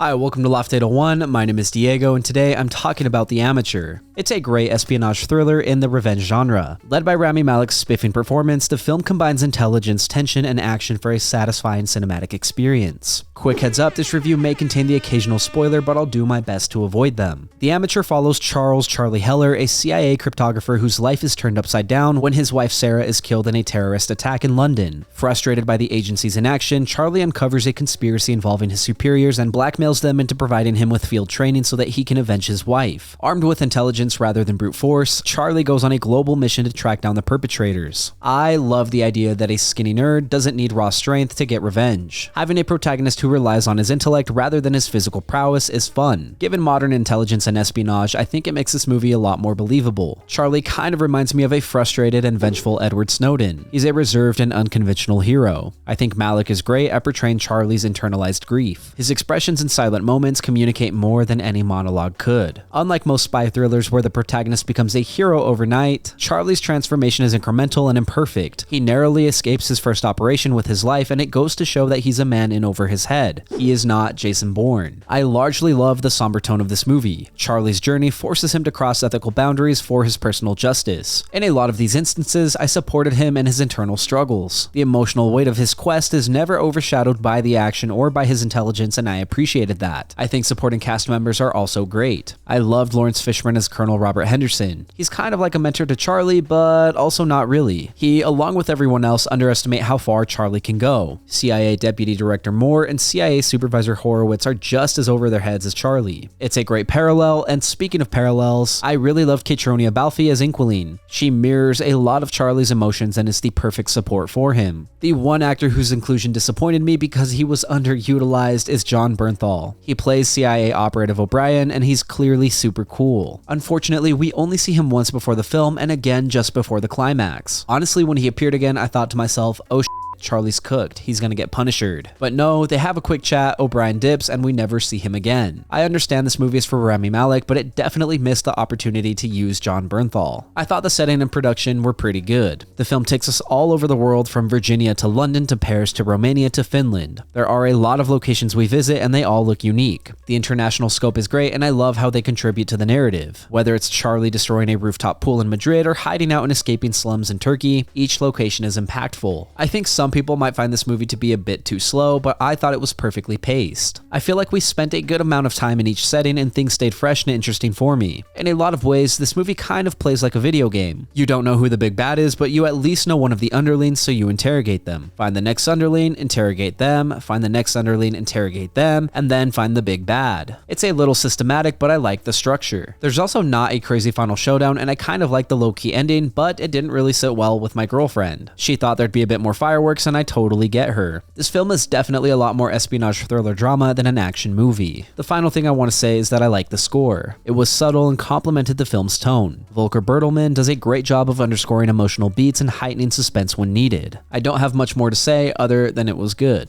Hi, welcome to Loft 801. My name is Diego, and today I'm talking about The Amateur. It's a great espionage thriller in the revenge genre. Led by Rami Malek's spiffing performance, the film combines intelligence, tension, and action for a satisfying cinematic experience. Quick heads up, this review may contain the occasional spoiler, but I'll do my best to avoid them. The Amateur follows Charlie Heller, a CIA cryptographer whose life is turned upside down when his wife Sarah is killed in a terrorist attack in London. Frustrated by the agency's inaction, Charlie uncovers a conspiracy involving his superiors and blackmails them into providing him with field training so that he can avenge his wife. Armed with intelligence rather than brute force, Charlie goes on a global mission to track down the perpetrators. I love the idea that a skinny nerd doesn't need raw strength to get revenge. Having a protagonist who relies on his intellect rather than his physical prowess is fun. Given modern intelligence and espionage, I think it makes this movie a lot more believable. Charlie kind of reminds me of a frustrated and vengeful Edward Snowden. He's a reserved and unconventional hero. I think Malek is great at portraying Charlie's internalized grief. His expressions and silent moments communicate more than any monologue could. Unlike most spy thrillers where the protagonist becomes a hero overnight, Charlie's transformation is incremental and imperfect. He narrowly escapes his first operation with his life, and it goes to show that he's a man in over his head. He is not Jason Bourne. I largely love the somber tone of this movie. Charlie's journey forces him to cross ethical boundaries for his personal justice. In a lot of these instances, I supported him in his internal struggles. The emotional weight of his quest is never overshadowed by the action or by his intelligence, and I appreciated that. I think supporting cast members are also great. I loved Lawrence Fishburne as Colonel Robert Henderson. He's kind of like a mentor to Charlie, but also not really. He, along with everyone else, underestimate how far Charlie can go. CIA Deputy Director Moore and CIA Supervisor Horowitz are just as over their heads as Charlie. It's a great parallel, and speaking of parallels, I really love Catronia Balfe as Inqueline. She mirrors a lot of Charlie's emotions and is the perfect support for him. The one actor whose inclusion disappointed me because he was underutilized is Jon Bernthal. He plays CIA Operative O'Brien, and he's clearly super cool. Unfortunately, we only see him once before the film and again just before the climax. Honestly, when he appeared again, I thought to myself, oh shit, Charlie's cooked. He's gonna get punished. But no, they have a quick chat, O'Brien dips, and we never see him again. I understand this movie is for Rami Malek, but it definitely missed the opportunity to use Jon Bernthal. I thought the setting and production were pretty good. The film takes us all over the world, from Virginia to London to Paris to Romania to Finland. There are a lot of locations we visit, and they all look unique. The international scope is great, and I love how they contribute to the narrative. Whether it's Charlie destroying a rooftop pool in Madrid or hiding out in escaping slums in Turkey, each location is impactful. I think some people might find this movie to be a bit too slow, but I thought it was perfectly paced. I feel like we spent a good amount of time in each setting and things stayed fresh and interesting for me. In a lot of ways, this movie kind of plays like a video game. You don't know who the big bad is, but you at least know one of the underlings, so you interrogate them. Find the next underling, interrogate them, find the next underling, interrogate them, and then find the big bad. It's a little systematic, but I like the structure. There's also not a crazy final showdown, and I kind of like the low-key ending, but it didn't really sit well with my girlfriend. She thought there'd be a bit more fireworks, and I totally get her. This film is definitely a lot more espionage thriller drama than an action movie. The final thing I want to say is that I like the score. It was subtle and complemented the film's tone. Volker Bertelmann does a great job of underscoring emotional beats and heightening suspense when needed. I don't have much more to say other than it was good.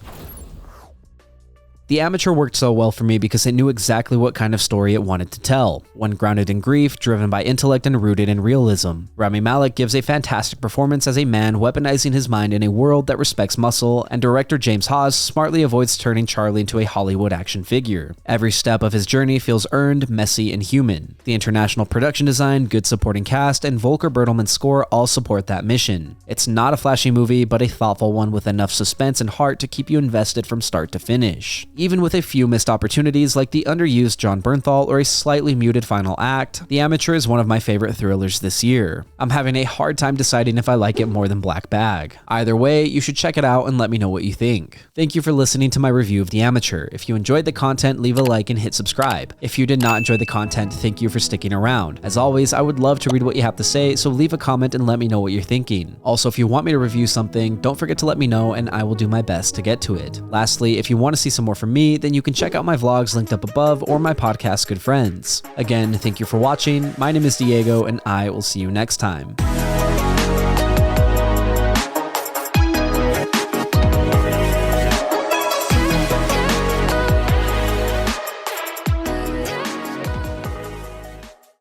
The Amateur worked so well for me because it knew exactly what kind of story it wanted to tell, one grounded in grief, driven by intellect, and rooted in realism. Rami Malek gives a fantastic performance as a man weaponizing his mind in a world that respects muscle, and director James Hawes smartly avoids turning Charlie into a Hollywood action figure. Every step of his journey feels earned, messy, and human. The international production design, good supporting cast, and Volker Bertelmann's score all support that mission. It's not a flashy movie, but a thoughtful one with enough suspense and heart to keep you invested from start to finish. Even with a few missed opportunities like the underused Jon Bernthal or a slightly muted final act, The Amateur is one of my favorite thrillers this year. I'm having a hard time deciding if I like it more than Black Bag. Either way, you should check it out and let me know what you think. Thank you for listening to my review of The Amateur. If you enjoyed the content, leave a like and hit subscribe. If you did not enjoy the content, thank you for sticking around. As always, I would love to read what you have to say, so leave a comment and let me know what you're thinking. Also, if you want me to review something, don't forget to let me know and I will do my best to get to it. Lastly, if you want to see some more from me, then you can check out my vlogs linked up above or my podcast Good Friends. Again, thank you for watching. My name is Diego and I will see you next time.